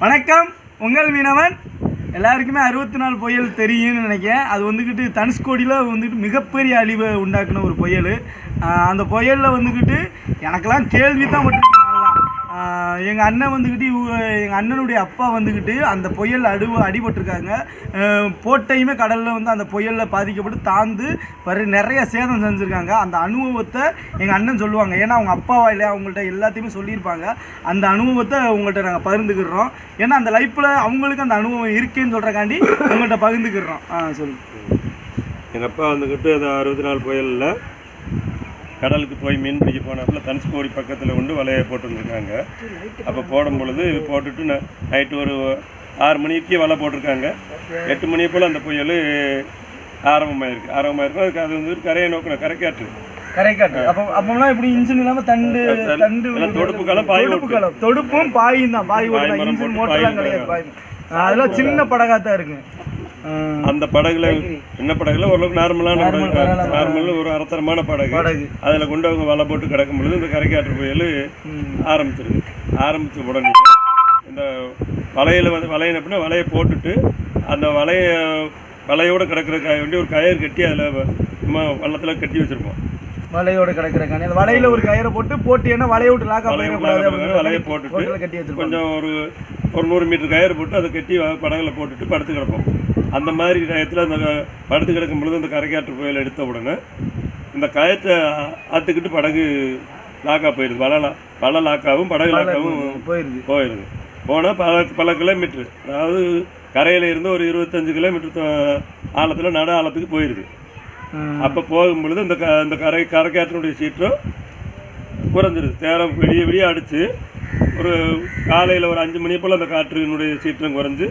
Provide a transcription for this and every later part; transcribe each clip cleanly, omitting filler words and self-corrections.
வணக்கம், உங்கள் மீனவன். எல்லாருக்குமே 64 புயல் தெரியும்னு நினைக்கிறேன். அது வந்துக்கிட்டு தனுஷ்கோடியில் வந்துக்கிட்டு மிகப்பெரிய அழிவை உண்டாக்குன ஒரு புயல். அந்த புயலில் வந்துக்கிட்டு எனக்கெல்லாம் கேள்வி தான் பட்டிருக்கேன். எங்கள் அண்ணன் வந்துக்கிட்டு எங்கள் அண்ணனுடைய அப்பா வந்துக்கிட்டு அந்த புயல் அடிபட்டிருக்காங்க. போட்டையுமே கடலில் வந்து அந்த புயலில் பாதிக்கப்பட்டு தாழ்ந்து நிறைய சேதம் செஞ்சுருக்காங்க. அந்த அனுபவத்தை எங்கள் அண்ணன் சொல்லுவாங்க. ஏன்னா அவங்க அப்பாவா இல்லையா அவங்கள்ட்ட எல்லாத்தையுமே சொல்லியிருப்பாங்க. அந்த அனுபவத்தை உங்கள்கிட்ட நாங்கள் பகிர்ந்துக்கிறோம். ஏன்னா அந்த லைஃப்பில் அவங்களுக்கு அந்த அனுபவம் இருக்குன்னு சொல்கிறக்காண்டி உங்கள்கிட்ட பகிர்ந்துக்கிறோம். சொல்லுங்கள். எங்கள் அப்பா வந்துக்கிட்டு அந்த 64 புயலில் கடலுக்கு போய் மீன் பிடிக்க போனாப்புல தனுஷ்கோடி பக்கத்தில் கொண்டு வலையை போட்டுருந்துருக்காங்க. அப்போ போடும் பொழுது போட்டுட்டு நைட்டு ஒரு 6 மணிக்கு வலை போட்டிருக்காங்க. 8 மணி போல் அந்த புயல் ஆரம்பமாயிருக்கு. அதுக்கு அது வந்து கரையை நோக்கணும், கரைக்காற்று. அப்போலாம் இப்படி இன்ஜின் இல்லாமல் தொடுப்பும் பாயும் தான். பாய் மோட்டர்லாம் கிடையாது. அதெல்லாம் சின்ன படகாக தான் இருக்கு. அந்த படகுல என்ன படகுல ஓரளவுக்கு நார்மலான ஒரு அறத்தரமான படகு. அதில் கொண்டு அவங்க வலை போட்டு கிடக்கும் பொழுது இந்த கரைக்காற்று புயல் ஆரம்பிச்ச உடனே இந்த வலையின அப்படின்னா வலையை போட்டுட்டு அந்த வலையோடு கிடக்கிறதுக்காக வேண்டி ஒரு கயிறு கட்டி அதில் வள்ளத்தில் கட்டி வச்சுருப்போம். வலையோட கிடக்கிறக்காண்டி அந்த வலையில் ஒரு கயிறை போட்டு ஏன்னா வலையை விட்டு வலையை போட்டுட்டு கட்டி வச்சு கொஞ்சம் ஒரு 100 மீட்டர் கயிறு போட்டு அதை கட்டி படகுல போட்டுட்டு படுத்து கிடப்போம். அந்த மாதிரி டயத்தில் அந்த படுத்து கிடக்கும் பொழுது அந்த கரைக்காற்று புயல் எடுத்த உடனே இந்த கயத்தை ஆற்றுக்கிட்டு படகு லாக்காக போயிடுது. வலை லாக்காகவும் படகு லாக்காகவும் போயிடுது. போனால் பல கிலோமீட்டர், அதாவது கரையில் இருந்து ஒரு 25 கிலோமீட்டர் ஆழத்தில் நடு ஆழத்துக்கு போயிடுது. அப்போ போகும் பொழுது இந்த கரைக்காற்றினுடைய சீற்றம் குறைஞ்சிருது. தேரம் விடிய அடித்து ஒரு காலையில் ஒரு 5 மணி போல் அந்த காற்றினுடைய சீற்றம் குறைஞ்சு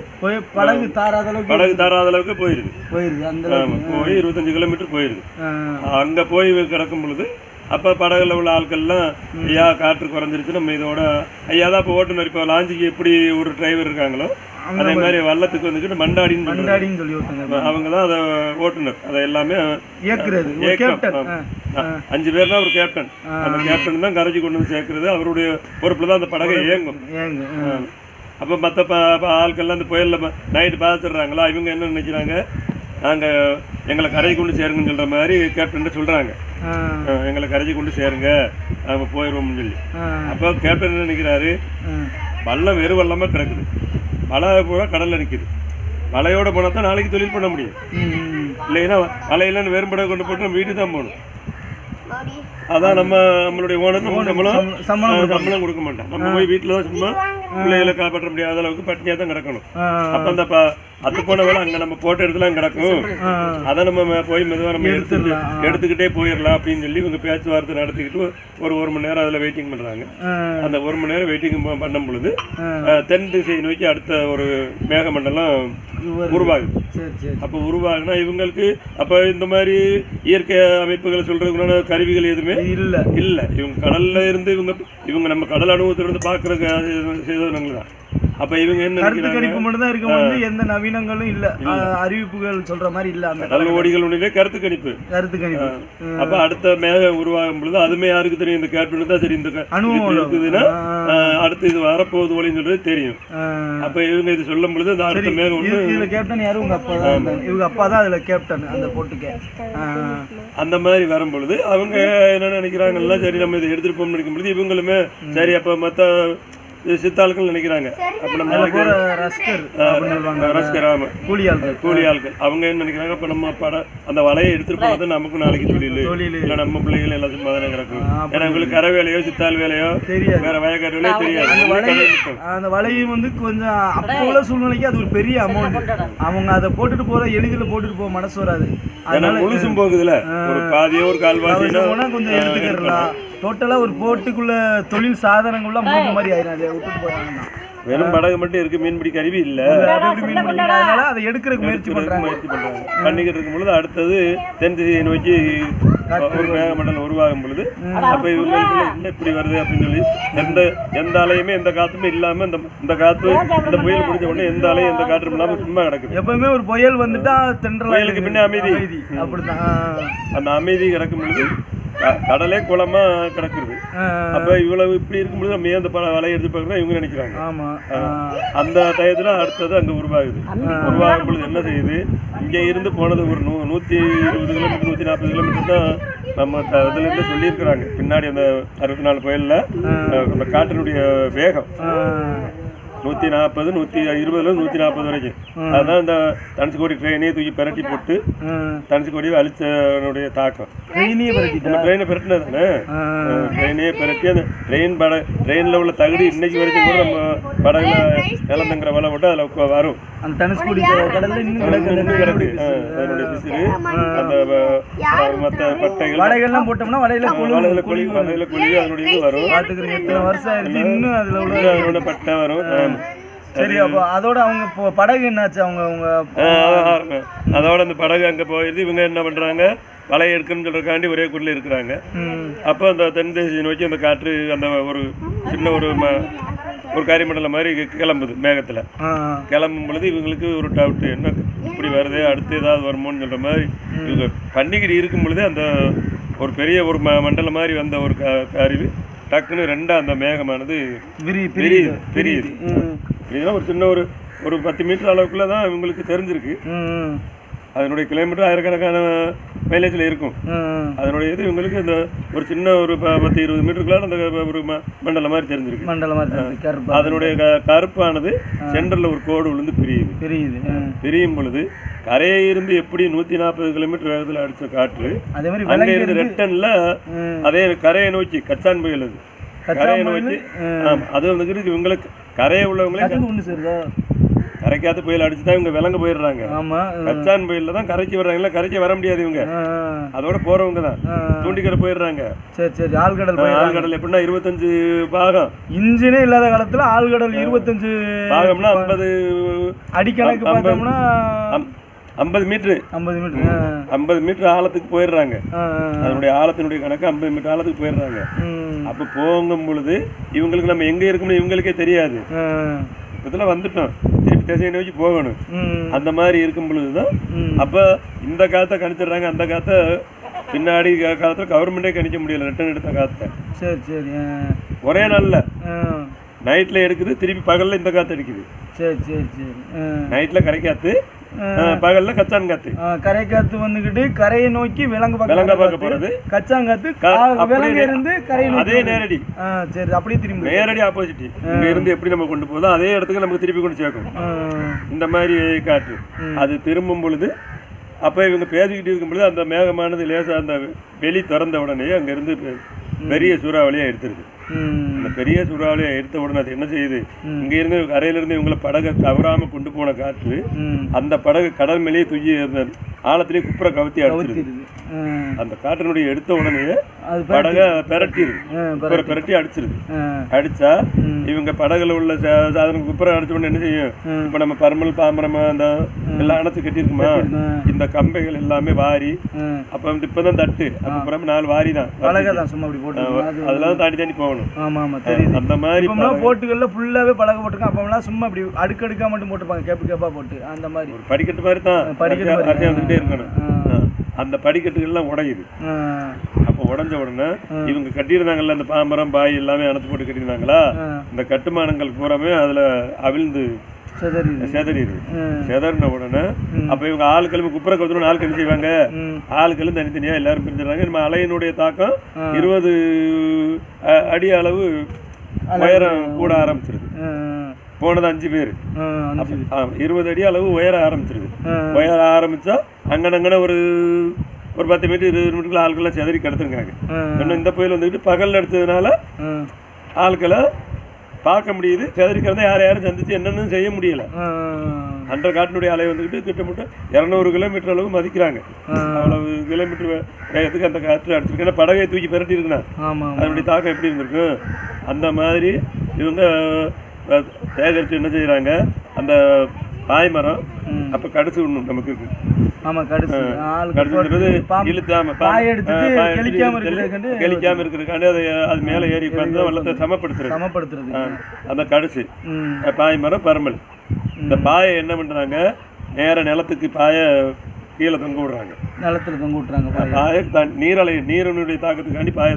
படகு தாராத அளவுக்கு போயிடுது. போய் 25 கிலோமீட்டர் போயிடுது. அங்கே போய் கிடக்கும் பொழுது அப்போ படகுல உள்ள ஆட்கள்லாம் ஐயா காற்று குறைஞ்சிருச்சு, நம்ம இதோட ஐயா தான் இப்போ ஓட்டுநர். இப்போ லாஞ்சிக்கு எப்படி ஒரு டிரைவர் இருக்காங்களோ அதே மாதிரி வள்ளத்துக்கு வந்துக்கிட்டு மண்டாடின்னு சொல்லி அவங்க தான் அதை ஓட்டுநர். அதை எல்லாமே 5 பேர் தான் ஒரு கேப்டன். அந்த கேப்டன் தான் கரைச்சி கொண்டு வந்து சேர்க்கறது. அவருடைய பொறுப்பில் தான் அந்த படகை இயங்கும். அப்போ மற்ற ஆட்கள்லாம் அந்த புயலில் நைட்டு பார்த்துடுறாங்களா, இவங்க என்ன நினைக்கிறாங்க, நாங்கள் எங்களை கரைச்சி கொண்டு சேருங்கன்னு சொல்கிற மாதிரி கேப்டன் சொல்கிறாங்க. எங்களை கரைச்சி கொண்டு சேருங்க, நாங்கள் போயிடுவோம்னு சொல்லி. அப்போ கேப்டன் என்ன நினைக்கிறாரு, வல்லம் வெறும் வல்லமாக கிடக்குது, வலை போனால் கடலில் நிற்குது. வலையோட போனால் தான் நாளைக்கு தொழில் பண்ண முடியும். இல்லைன்னா வலையில வெறும் படம் கொண்டு போட்டு நம்ம வீட்டுக்கு தான் போகணும். அதான் நம்மளுடைய ஓனர் சம்பளம் கொடுக்க மாட்டோம். நம்ம போய் வீட்டில் தான் சும்மா பிள்ளைகளை காப்பாற்ற முடியாத அளவுக்கு பட்டினியாக தான் கிடக்கணும். அப்போ அந்த அது போன வேலை அங்கே நம்ம போட்ட இடத்துல கிடக்கும். அதை நம்ம போய் மெதுவாக நம்ம எடுத்துக்கிட்டே போயிடலாம் அப்படின்னு சொல்லி இவங்க பேச்சுவார்த்தை நடத்திக்கிட்டு ஒரு மணி நேரம் அதில் வெயிட்டிங் பண்ணுறாங்க. அந்த 1 மணி நேரம் வெயிட்டிங் பண்ணும் பொழுது தென் திசையை நோக்கி அடுத்த ஒரு மேகமண்டலம் உருவாகுது. அப்போ உருவாகுனா இவங்களுக்கு அப்போ இந்த மாதிரி இயற்கை அமைப்புகளை சொல்றதுக்குள்ள கருவிகள் எதுவுமே இல்லை. இவங்க கடல்ல இருந்து இவங்க நம்ம கடல் அனுபவத்திலிருந்து பார்க்குற செய்தவங்க தான். அப்ப இவங்க என்ன கருத்து மட்டும் தான் இருக்கும். எந்த நவீனங்களும் இல்ல, அறிவிப்புகள் சொல்ற மாதிரி இல்ல. அந்த கடல் ஓடிகளுடைய கருத்து கணிப்பு. அப்ப அடுத்த மேகம் உருவாகும் பொழுது அதுமே யாருக்கு தெரியும், இந்த கேப்டன் தான் சரி இந்த அனுபவம் இருக்குதுன்னா அடுத்து இது வரப்போகுது ஒளின்னு சொல்றது தெரியும். அப்ப இவங்க இது சொல்லும் பொழுது அந்த அடுத்த மேகம் இதுல கேப்டன் யாரும் உங்க அப்பா தான். இவங்க அப்பா தான் அதுல கேப்டன் அந்த போட்டுக்கு. அந்த மாதிரி வரும் பொழுது அவங்க என்ன நினைக்கிறாங்கன்னா, சரி நம்ம இதை எடுத்துட்டு போகணும்னு நினைக்கும் பொழுது இவங்களுமே சரி அப்ப மற்ற சித்தாள்கள் நினைக்கிறாங்க. அப்ப நம்ம கூலி ஆட்கள் அவங்க என்ன நினைக்கிறாங்க, அப்ப நம்ம அந்த வலையை எடுத்துட்டு போனது நமக்கு நாளைக்கு தொழில் இல்லை, நம்ம பிள்ளைகள் எல்லாம் சும்மா தானே கிடக்கும். ஏன்னா உங்களுக்கு கரை வேலையோ சித்தாள் வேலையோ வேற வயக்காட்டு வேலையோ தெரியாது. அந்த வலையும் வந்து கொஞ்சம் அப்போ உள்ள சூழ்நிலைக்கு அது ஒரு பெரிய அமௌண்ட். அவங்க அதை போட்டுட்டு போற எளிதில் போட்டுட்டு போக மனசு வராது. அதனால முழுசும் போகுதுல ஒரு பாதியோ ஒரு கால்வாசி கொஞ்சம் எடுத்துக்கலாம். டோட்டலா ஒரு போட்டுக்குள்ள தொழில் சாதனங்கள்ல மூணு மாதிரி ஆயிரும். விட்டுட்டு போறாங்கன்னா வெறும் படகு மட்டும் இருக்கு, மீன்பிடி கருவி இல்ல. அதனால அதை எடுக்கிறதுக்கு முயற்சி பண்றாங்க. பண்ணிக்கிட்டு இருக்கும் பொழுது அடுத்தது தென் திசையை நோக்கி ஒரு மேகமண்டலம் உருவாகும் பொழுது அப்ப இவங்களுக்கு என்ன இப்படி வருது அப்படின்னு சொல்லி எந்த அலையுமே எந்த காத்துமே இல்லாம இந்த காத்து இந்த புயல் முடிஞ்ச உடனே எந்த அலையும் எந்த காற்றும் இல்லாம சும்மா கிடக்குது. எப்பவுமே ஒரு புயல் வந்துட்டா புயலுக்கு பின்ன அமைதி. அப்படிதான் அந்த அமைதி கிடக்கும் பொழுது கடலே குளமா கிடக்குது. அப்ப இவ்வளவு இப்படி இருக்கும்போது நம்ம ஏன் அந்த வலையை எடுத்து பார்க்கணும் இவங்க நினைக்கிறாங்க. அந்த டயத்துல அடுத்தது அங்க உருவாகுது. உருவாகும் பொழுது என்ன செய்யுது, இங்க இருந்து போனது ஒரு 120 கிலோமீட்டர் 140 கிலோமீட்டர் தான் நம்ம இதுல இருந்து சொல்லியிருக்கிறாங்க. பின்னாடி அந்த 64 புயல்ல அந்த காற்றினுடைய வேகம் 140 120 140 வரைக்கும். அதுதான் இந்த தனுஷ்கோடி ட்ரெயினே தூக்கி பிரட்டி போட்டு தனுஷ்கோடியை அழிச்சனுடைய தாக்கம். ட்ரெயினை பிரட்டினதானே, ட்ரெயினே பிரட்டி அந்த ட்ரெயின்ல உள்ள தகுதி இன்னைக்கு வரைக்கும் கூட நம்ம படகுல நிலந்தங்கிற வலை போட்டு அதில் வரும். அந்த தனுஷ்கோடி கிடக்கு அதனுடைய விசிறு அந்த மற்ற பட்டைகள் வலைகள்லாம் போட்டோம்னா வலையில கொழி அதனுடைய இது வரும். அதோட பட்டை வரும். சரி, அப்போ அதோட அவங்க படகு என்னாச்சு? அவங்க அதோட அந்த படகு அங்கே போயிடுது. இவங்க என்ன பண்ணுறாங்க, வலையை எடுக்கணும்னு சொல்றதுக்காண்டி ஒரே குடியில் இருக்கிறாங்க. அப்போ அந்த தென் தேசியை நோக்கி அந்த காற்று அந்த ஒரு சின்ன ஒரு கரிமண்டலம் மாதிரி கிளம்புது மேகத்தில். கிளம்பும் பொழுது இவங்களுக்கு ஒரு டவுட்டு, என்ன இப்படி வருது, அடுத்து ஏதாவது வருமோன்னு சொல்கிற மாதிரி இவங்க பண்ணிக்கிட்டு இருக்கும் பொழுதே அந்த ஒரு பெரிய ஒரு மண்டலம் மாதிரி வந்த ஒரு கருவி டக்குன்னு ரெண்டா அந்த மேகமானது பெரியுது. இதெல்லாம் ஒரு சின்ன ஒரு 10 மீட்டர் அளவுக்குள்ள தான் இவங்களுக்கு தெரிஞ்சிருக்கு. அதனுடைய கிலோமீட்டர் ஆயிரக்கணக்கான மைலேஜில் இருக்கும். அதனுடைய இது இவங்களுக்கு இந்த ஒரு சின்ன ஒரு 10-20 மீட்டருக்குள்ள அந்த ஒரு மண்டலம் மாதிரி தெரிஞ்சிருக்கு. அதனுடைய கருப்பானது சென்டரில் ஒரு கோடு விழுந்து பிரியும் பொழுது கரையை இருந்து எப்படி 140 கிலோமீட்டர் வேகத்தில் அடித்த காற்று அங்கே இருந்து ரெட்டன்ல அதே கரையை நோக்கி கச்சான் புயல் அது கரையை நோக்கி அது வந்துக்கிட்டு இவங்களுக்கு கரையை உள்ளவங்களே கரைக்காத புயல் அடிச்சுதான் இவங்க விலங்க போயிடுறாங்க. கச்சான் புயல்ல தான் கரைக்கு வர்றாங்க. கரைக்கு வர முடியாது இவங்க, அதோட போறவங்க தான் தூண்டிக்கரை போயிடுறாங்க. ஆழ்கடல் எப்படின்னா 25 பாகம் இன்ஜினே இல்லாத காலத்துல ஆழ்கடல் 25 பாகம்னா 50 அடிக்கணக்கு பார்த்தோம்னா 50 மீட்டர் ஆழத்துக்கு போயிடுறாங்க. அதனுடைய ஆழத்தினுடைய கணக்கு 50 மீட்டர் ஆழத்துக்கு போயிடுறாங்க. அப்ப போகும் பொழுது இவங்களுக்கு நம்ம எங்க இருக்கணும் இவங்களுக்கே தெரியாது. இதுல வந்துட்டோம், திருப்பி திசையை நோக்கி போகணும். அந்த மாதிரி இருக்கும் பொழுதுதான் அப்ப இந்த காலத்தை கணிச்சிடுறாங்க. அந்த காலத்தை பின்னாடி காலத்துல கவர்மெண்டே கணிக்க முடியல. ரிட்டர்ன் எடுத்த காலத்தை ஒரே நாள்ல நைட்ல எடுக்குது, திருப்பி பகல்ல இந்த காத்து அடிக்குது. நைட்ல கரை காத்து, பகல்ல கச்சான் காத்து. கரை காத்து வந்துகிட்டு கரையை நோக்கி விலங்கு பார்க்க போறது, கச்சான் காத்து இருந்து கரையை அதே நேரடி. சரி, அப்படியே திரும்பி நேரடி ஆப்போசிட். இங்க இருந்து எப்படி நம்ம கொண்டு போதோ அதே இடத்துக்கு நமக்கு திருப்பி கொண்டு சேர்க்கணும். இந்த மாதிரி காற்று அது திரும்பும் பொழுது அப்ப இவங்க பேசிக்கிட்டு இருக்கும் பொழுது அந்த மேகமானது லேசா அந்த வெளி திறந்த உடனே அங்க இருந்து பெரிய சூறாவளியா எடுத்துருது. அந்த பெரிய சூறாவளியை எடுத்த உடனே அது என்ன செய்யுது, இங்க இருந்து கரையில இருந்து இவங்களை படகை தவறாம கொண்டு போன காற்று அந்த படகு கடல் மேலேயே தூக்கி அந்த ஆழத்திலேயே குப்புற கவுத்தி அடிச்சிருது. அந்த காற்றினுடைய எடுத்த உடனே படகை பிரட்டி அடிச்சிருது. அடிச்சா இவங்க படகுல உள்ள சாதனம் குப்புற அடிச்ச உடனே என்ன செய்யும், இப்ப நம்ம பர்மல் பாமரமா அந்த எல்லாம் அணைச்சு கட்டிருக்குமா, இந்த கம்பைகள் எல்லாமே வாரி அப்ப இப்பதான் தட்டு அப்புறம் 4 வாரி தான் அதெல்லாம் தாண்டி தாண்டி போகணும். அந்த மாதிரி போட்டுகள்ல ஃபுல்லாவே பழக போட்டுருக்கோம். அப்பெல்லாம் சும்மா இப்படி அடுக்கடுக்கா மட்டும் போட்டுப்பாங்க, கேப்பா போட்டு. அந்த மாதிரி ஒரு படிக்கட்டு மாதிரி தான் வந்துட்டே இருக்கணும். அந்த படிக்கட்டுகள்லாம் உடையுது. அப்ப உடஞ்ச உடனே இவங்க கட்டியிருந்தாங்கல்ல அந்த பாம்பரம் பாய் எல்லாமே அணைச்சு போட்டு கட்டியிருந்தாங்களா, இந்த கட்டுமானங்கள் பூராமே அதுல அவிழ்ந்து செதறின உடனே அப்ப இவங்க ஆளுக்கிழமை குப்புற கவுத்தணும். ஆள் கழிச்சு செய்வாங்க, ஆளுக்களும் தனித்தனியா எல்லாரும் பிரிஞ்சிடறாங்க. நம்ம அலையினுடைய தாக்கம் 20 அடி அளவு உயரம் கூட ஆரம்பிச்சிருது. போனது 5 பேர் 20 அடி அளவு உயர ஆரம்பிச்சிருது. உயர ஆரம்பிச்சா அங்கனங்கன ஒரு 10 மீட்டர் 20 மீட்டருக்குள்ள ஆட்கள்லாம் செதறி கிடத்துருக்காங்க. இன்னும் இந்த புயல் வந்துக்கிட்டு பகல் அடிச்சதுனால ஆட்களை பார்க்க முடியுது. செதறிக்கிறத யாரும் சந்திச்சு என்னன்னு செய்ய முடியல. அன்ற காட்டினுடைய அலை வந்துக்கிட்டு கிட்டத்தட்ட 200 கிலோமீட்டர் அளவு மதிக்கிறாங்க. அவ்வளவு கிலோமீட்டர் வேகத்துக்கு அந்த காற்று அடிச்சிருக்கு. படகை தூக்கி பிரட்டி இருக்குண்ணா, அதனுடைய தாக்கம் எப்படி இருந்திருக்கு. அந்த மாதிரி இவங்க சேகரித்து என்ன செய்யறாங்க, அந்த பாய்மரம் அப்ப கடிச்சு விடணும் நமக்கு இருக்கு. கெளிக்காம இருக்கிறதுக்காண்டி அது மேல ஏறி வெள்ளத்தை சமப்படுத்துறது அந்த கடிச்சு பாய்மரம் பர்மல். இந்த பாயை என்ன பண்றாங்க, நேர நிலத்துக்கு பாய கீழே தொங்க விடுறாங்க. நிலத்துல தொங்க விட்டுறாங்க பாயை நீரனுடைய தாக்கத்துக்காண்டி பாயை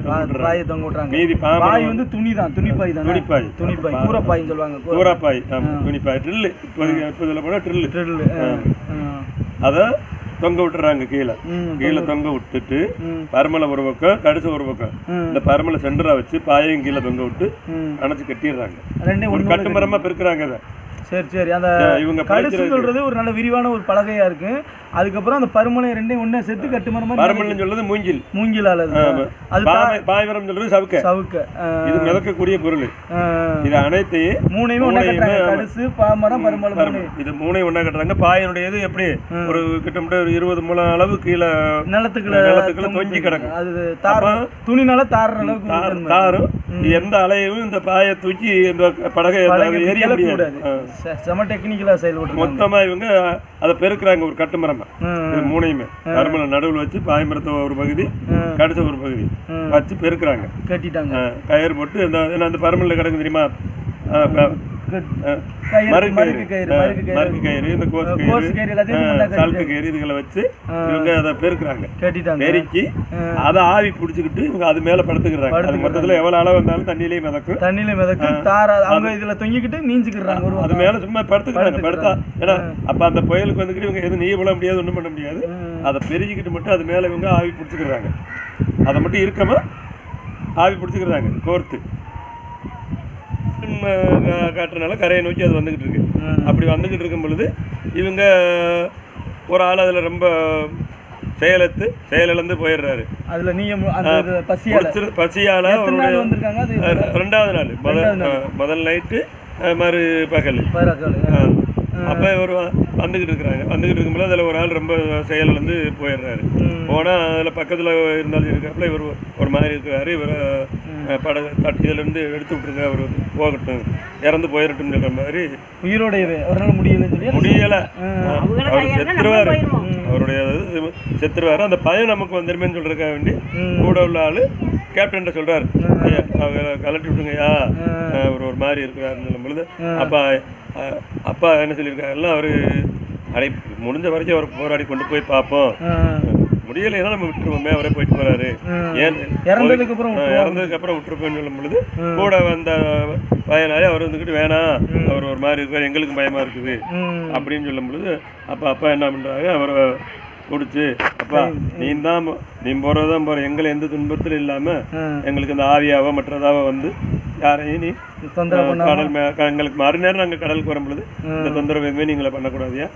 தொங்க விட்டுறாங்க. மீதி பாய் வந்து துணிதான், துணிப்பாய் தான். துணிப்பாய் கூரப்பாயின்னு சொல்லுவாங்க. கூரப்பாய், துணிப்பாய், ட்ரில்லு. இப்போ போனால் ட்ரில்லு. அதை தொங்க விட்டுறாங்க கீழே தொங்க விட்டுட்டு பருமலை ஒரு பக்கம் கடிச ஒரு பக்கம் இந்த பருமலை சென்டரா வச்சு பாயையும் கீழே தொங்க விட்டு அணைச்சு கட்டிடுறாங்க. ஒரு கட்டு மரமா பெருக்குறாங்க அதை. சரி. அந்த இவங்க கடிசு சொல்றது ஒரு நல்ல விரிவான ஒரு பலகையா இருக்கு. அதுக்கப்புறம் அந்த பருமலை ரெண்டையும் ஒண்ணே சேர்த்து கட்டு மரமா. பருமலைன்னு சொல்றது மூங்கில் அது பாய்மரம் சொல்றது சவுக்க. இது மிதக்கக்கூடிய பொருள். இது அனைத்தையும் மூணையுமே ஒண்ணா கட்டுறாங்க. கடிசு, பாமரம், பருமலை இது மூணையும் ஒண்ணா கட்டுறாங்க. பாயனுடைய இது எப்படி ஒரு கிட்டத்தட்ட ஒரு 20 முழம் அளவு கீழே நிலத்துக்குள்ள தொங்கி கிடக்கும். அது துணினால தாறுற அளவுக்கு தாரும். எந்த அலையும் இந்த பாயை தூக்கி இந்த படகை எரிய முடியாது. செம டெக்னிக்கலா செயல்பட்டு மொத்தமா இவங்க அதை பெருக்குறாங்க ஒரு கட்டு மரமா. இது மூணையுமே பருமலை நடுவில் வச்சு பாய்மரத்தை ஒரு பகுதி கடிச்ச ஒரு பகுதி வச்சு பெருக்குறாங்க, கட்டிட்டாங்க. கயிறு போட்டு அந்த பருமலை கிடக்கு தெரியுமா, மறுக்கு கயிறு, இந்த கோசு கயிறு, சல்ட்டு கயிறு இதுகளை வச்சு இவங்க அதை பெருக்குறாங்க. பெருக்கி அதை ஆவி பிடிச்சிக்கிட்டு இவங்க அது மேல படுத்துக்கிறாங்க. அது மொத்தத்துல எவ்வளவு அளவு வந்தாலும் தண்ணியிலேயே மிதக்கும். அவங்க இதுல தொங்கிக்கிட்டு நீஞ்சிக்கிறாங்க. அது மேல சும்மா படுத்துக்கிறாங்க. படுத்தா ஏன்னா அப்ப அந்த புயலுக்கு வந்துக்கிட்டு இவங்க எதுவும் நீ விட முடியாது, ஒண்ணும் பண்ண முடியாது. அதை பெருக்கிக்கிட்டு மட்டும் அது மேல இவங்க ஆவி பிடிச்சிக்கிறாங்க. அதை மட்டும் இருக்கமா ஆவி பிடிச்சிக்கிறாங்க கோர்த்து காட்டுறதுனால கரையை நோக்கி அது வந்துக்கிட்டு இருக்கு. அப்படி வந்துக்கிட்டு இருக்கும் பொழுது இவங்க ஒரு ஆள் அதில் ரொம்ப செயலிழந்து போயிடுறாரு. அதில் பசியால் 2வது நாள் முதல் நைட்டு மறு பகல் அப்போ இவர் வந்துக்கிட்டு இருக்கும்போது அதில் ஒரு ஆள் ரொம்ப செயலிழந்து போயிடுறாரு. போனால் அதில் பக்கத்தில் இருந்தாலும் இருக்காப்புல இவர் ஒரு மாதிரி இருக்கிறாரு. இவர் படகு தட்டியிலேருந்து எடுத்து விட்டுருங்க, அவர் போகட்டும், இறந்து போயிடட்டும் சொல்கிற மாதிரி. உயிரோடையவே அவரால் முடியலை, அவர் செத்துருவார். அவருடைய செத்துருவார். அந்த பையன் நமக்கு வந்துருமேன்னு சொல்கிறதுக்காக வேண்டி கூட உள்ள ஆள் கேப்டன்ட்ட சொல்கிறார், அவங்க கலட்டி விட்டுருங்கய்யா, அவர் ஒரு மாதிரி இருக்கிறாருன்னு சொல்லும் பொழுது அப்பா என்ன சொல்லியிருக்காருன்னா, அவர் முடிஞ்ச வரைக்கும் அவர் போராடி கொண்டு போய் பார்ப்போம், முடியலைன்னா நம்ம விட்டுருவோமே, அவரே போயிட்டு போறாரு, ஏன் இறந்ததுக்கு அப்புறம் விட்டுருப்பேன்னு சொல்லும் பொழுது கூட வந்த பையனாலே அவர் வந்துக்கிட்டு வேணாம், அவர் ஒரு மாதிரி இருக்கார், எங்களுக்கு பயமா இருக்குது அப்படின்னு சொல்லும் பொழுது அப்பா என்ன பண்றாங்க, அவரை குடிச்சு, அப்பா நீ போறதான் போற, எங்களை எந்த துன்பத்திலும் இல்லாம எங்களுக்கு இந்த ஆவியாவோ மற்றதாவோ வந்து யாரையும் நீ கடல் எங்களுக்கு மறுநேரம் நாங்கள் கடலுக்கு வரும் பொழுது இந்த தொந்தரவு எதுவுமே நீங்களை பண்ணக்கூடாதியா,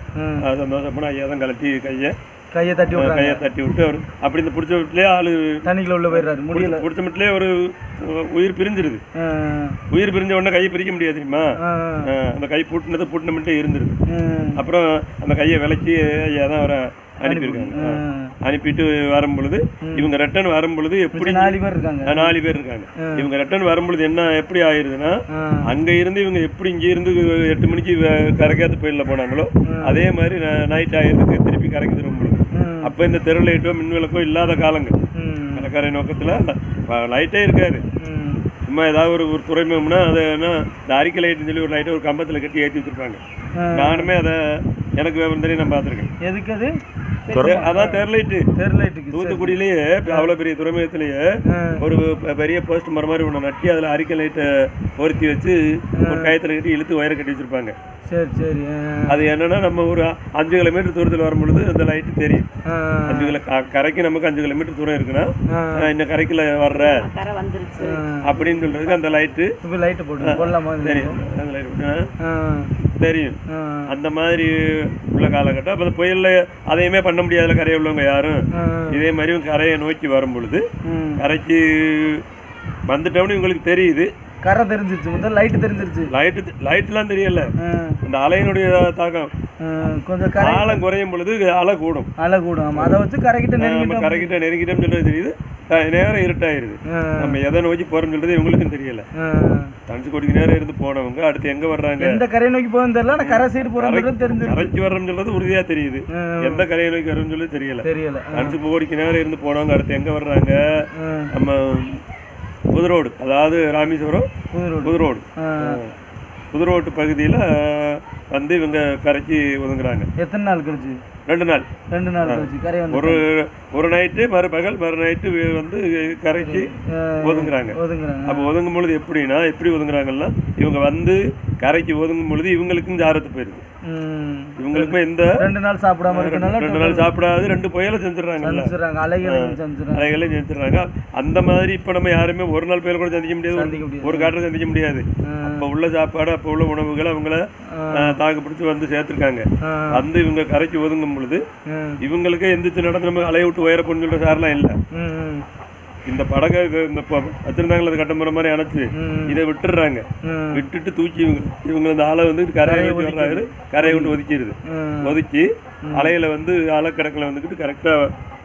சந்தோஷப்பட ஐயா தான் கலட்டி கையை தட்டி விட்டு அவர் அப்படி இந்த பிடிச்ச வீட்டிலே ஆளு தண்ணிக்குள்ள உள்ள போயிடுறாரு. முடியல, பிடிச்ச வீட்டிலே ஒரு உயிர் பிரிஞ்சிருது. உயிர் பிரிஞ்ச உடனே கையை பிரிக்க முடியாது தெரியுமா, அந்த கை பூட்டின மட்டும் இருந்துருது. அப்புறம் அந்த கையை விளக்கி ஐயா தான் அவரை அனுப்பியிருக்காங்க. அனுப்பிட்டு வரும் பொழுது இவங்க ரிட்டர்ன் வரும் பொழுது எப்படி 4 பேர் இருக்காங்க. இவங்க ரிட்டர்ன் வரும் பொழுது என்ன எப்படி ஆயிருதுன்னா, அங்க இருந்து இவங்க எப்படி இங்க இருந்து 8 மணிக்கு கரைக்காத்து கோயிலில் போனாங்களோ அதே மாதிரி நைட் ஆயிரத்துக்கு திருப்பி கரைக்கு திரும்ப பொழுது அப்ப இந்த தெரு லைட்டோ மின் விளக்கோ இல்லாத காலங்கள். கடற்கரை நோக்கத்துல லைட்டே இருக்காது. சும்மா ஏதாவது ஒரு துறைமுகம்னா அதை என்ன இந்த அறிக்கை லைட்டுன்னு சொல்லி ஒரு லைட்டை ஒரு கம்பத்துல கட்டி ஏற்றி வச்சிருப்பாங்க. நானுமே அதை எனக்கு தெரியும், நான் பார்த்துருக்கேன். எதுக்கு அது? அதான் தெருலைட்டு தூத்துக்குடியிலேயே அவ்வளவு பெரிய துறைமுகத்திலேயே ஒரு பெரிய போஸ்ட் மரம் மாதிரி ஒன்று நட்டி அதுல அறிக்கை லைட்டை பொருத்தி வச்சு ஒரு கயத்துல கட்டி இழுத்து ஒயரை கட்டி வச்சிருப்பாங்க. சரி. அது என்னன்னா நம்ம ஒரு 5 கிலோமீட்டர் தூரத்தில் வரும் பொழுது அந்த லைட்டு தெரியும். 5 கரைக்கு நமக்கு 5 கிலோமீட்டர் தூரம் இருக்குன்னா இந்த கரைக்குள்ள வர்ற அப்படின்னு சொல்றதுக்கு அந்த லைட்டு தெரியும். அந்த மாதிரி உள்ள காலகட்டம். அப்ப புயல்ல அதையுமே பண்ண முடியாதுல கரையை உள்ளவங்க யாரும். இதே மாதிரி கரையை நோக்கி வரும் பொழுது கரைக்கு வந்துட்டோம்னு உங்களுக்கு தெரியுது. கரை தெரிஞ்சிருச்சு, முதல்ல லைட்லாம் தெரியல. அந்த அலையினுடைய தாக்கம் கொஞ்சம் காலம் குறையும் பொழுது அலை கூடும். அதை வச்சு கரைக்கிட்ட நெருங்கிட்டோம்னு சொல்றது தெரியுது. நேரம் இருட்டாயிருது. நம்ம எதை நோக்கி போறோம்னு சொல்றது இவங்களுக்கும் தெரியல. தனுஷ்கோடிக்கு நேரம் இருந்து போனவங்க அடுத்து எங்க வர்றாங்க, எந்த கரையை நோக்கி போறோம் தெரியல, கரை சைடு போறோம் தெரிஞ்சு கரைக்கு வர்றோம்னு சொல்றது உறுதியா தெரியுது. எந்த கரையை நோக்கி வர்றோம்னு சொல்லி தெரியல. தனுஷ்கோடிக்கு நேரம் இருந்து போனவங்க அடுத்து எங்க வர்றாங்க, நம்ம புதுரோடு, அதாவது ராமேஸ்வரம் புதுரோடு பகுதியில் வந்து இவங்க கரைச்சி ஒதுங்குறாங்க. எத்தனை நாள் கழிச்சு? 2 நாள் கழிச்சு கரை வந்து ஒரு நைட்டு மறு நைட்டு வந்து கரைக்கு ஒதுங்குறாங்க. அப்போ ஒதுங்கும் பொழுது எப்படி ஒதுங்குறாங்கன்னா இவங்க வந்து கரைக்கு ஒதுங்கும் பொழுது இவங்களுக்கும் ஜாரத்து போயிருது. இவங்களுக்குமே இந்த 2 நாள் சாப்பிடாம இருக்கனால 2 நாள் சாப்பிடாது 2 புயலை செஞ்சிடறாங்க, அலைகளையும் செஞ்சிடறாங்க. அந்த மாதிரி இப்ப நம்ம யாருமே ஒரு நாள் புயல் கூட சந்திக்க முடியாது, ஒரு காட்டில் சந்திக்க முடியாது. அப்ப உள்ள சாப்பாடு அப்ப உள்ள உணவுகளை அவங்கள தாக்கு பிடிச்சி வந்து சேர்த்துருக்காங்க. வந்து இவங்க கரைக்கு ஒதுங்கும் பொழுது இவங்களுக்கே எந்திரிச்சு நடந்து நம்ம அலைய விட்டு உயர பொண்ணு சொல்ற சாரெல்லாம் இல்லை. இந்த படகை இந்த வச்சிருந்தாங்களே அது கட்டமுறை மாதிரி அணைச்சு இதை விட்டுடுறாங்க. விட்டுட்டு தூக்கி இவங்க அந்த ஆளை வந்து கரையை விட்டு வர்றாரு, கரையை விட்டு ஒதுக்கி அலையில வந்து அலைக்கடக்கில் வந்துக்கிட்டு கரெக்டா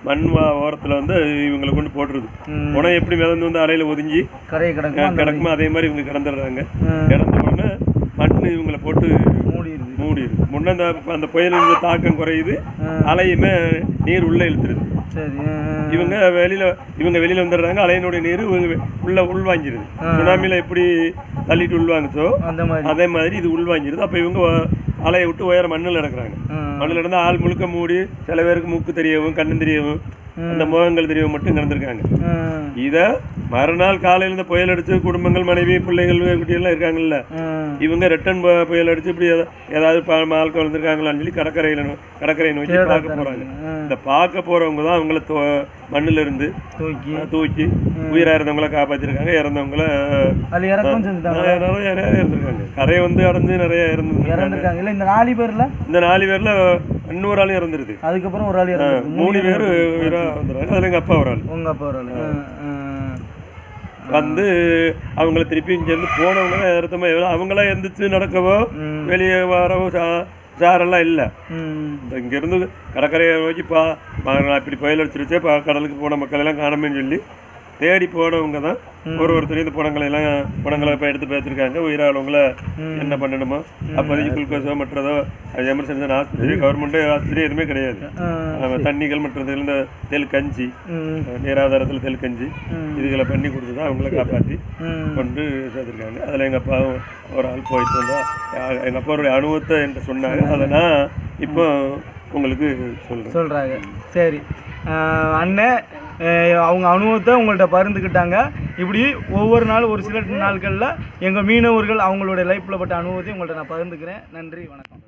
மண் ஓரத்துல வந்து இவங்களை கொண்டு போட்டுருது. உடனே எப்படி மிதந்து வந்து அலையில ஒதுங்கி கிடக்குமோ அதே மாதிரி இவங்க கிடந்துடுறாங்க. கிடந்த உடனே மண் இவங்களை போட்டு மூடிடுது. முன்ன அந்த புயலின் தாக்கம் குறையுது, அலையுமே நீர் உள்ள இழுத்துருது. இவங்க வெளியில வந்துடுறாங்க. அலையினுடைய நீர் உள்ள உள்வாங்கிருது. சுனாமில எப்படி தள்ளிட்டு உள்வாங்குச்சோ அதே மாதிரி இது உள்வாங்கிருது. அப்ப இவங்க அலையை விட்டு உயர மண்ணில் நடக்கிறாங்க. மண்ணில் நடந்து ஆள் முழுக்க மூடி, சில பேருக்கு மூக்கு தெரியவும் கண்ணு தெரியவும் அந்த முகங்கள் தெரியவும் மட்டும் நடந்திருக்காங்க. இதை மறுநாள் காலையில இந்த புயல் அடிச்சு குடும்பங்கள் மனைவி பிள்ளைகள் குட்டியெல்லாம் இருக்காங்கல்ல, இவங்க ரிட்டன் புயல் அடிச்சு இப்படி ஏதாவது ஆட்கள் வந்திருக்காங்களான்னு சொல்லி கடற்கரையை நோக்கி பார்க்க போறாங்க. இந்த பார்க்க போறவங்க தான் அவங்கள மண்ணில இருந்து தூக்கி உயிரா இருந்தவங்களை காப்பாத்திருக்காங்க. இறந்தவங்கள நிறைய இருந்திருக்காங்க. கரையை வந்து அடைஞ்சு நிறைய இறந்துருக்காங்க. இந்த 4 பேர்ல இன்னொரு ஆள் இறந்துருது. அதுக்கப்புறம் ஒரு ஆள் 3 பேர் உயிரா வந்துடுறாங்க. அதுல எங்க அப்பா ஒரு ஆள் வந்து அவங்கள திருப்பி இங்கேருந்து போனவங்க அர்த்தமா அவங்களா எந்திரிச்சு நடக்கவோ வெளியே வரவோ சாரெல்லாம் இல்லை. இங்கேருந்து கடற்கரையை நோக்கி இப்படி புயல் அடிச்சிருச்சே கடலுக்கு போன மக்கள் எல்லாம் காணாமன்னு சொல்லி தேடி போனவங்க தான் ஒருத்தரையும் இந்த பணங்களை இப்போ எடுத்து பேசிருக்காங்க. உயிராளவங்கள என்ன பண்ணணுமோ அப்போதைக்கு குளுக்கோஸோ மற்றதோ எமர்ஜென்சி ஆஸ்பத்திரி கவர்மெண்ட் ஆஸ்பத்திரி எதுவுமே கிடையாது. தண்ணிகள் மற்றது இந்த தெல்கஞ்சி நீராதாரத்தில் தெல்கஞ்சி இதுகளை பண்ணி கொடுத்து தான் அவங்கள காப்பாற்றி கொண்டு சேர்த்துருக்காங்க. அதில் எங்கள் அப்பாவும் ஒரு ஆள் போயிட்டு வந்தா எங்கள் அப்பாவுடைய அனுபவத்தை என்கிட்ட சொன்னாங்க. அதை நான் இப்போ உங்களுக்கு சொல்கிறாங்க. சரி அண்ணன் அவங்க அனுபவத்தை உங்கள்கிட்ட பகிர்ந்துக்கிட்டாங்க. இப்படி ஒவ்வொரு நாளும் ஒரு சில நாட்களில் எங்கள் மீனவர்கள் அவங்களுடைய லைஃப்பில் பட்ட அனுபவத்தை உங்கள்கிட்ட நான் பகிர்ந்துக்கிறேன். நன்றி, வணக்கம்.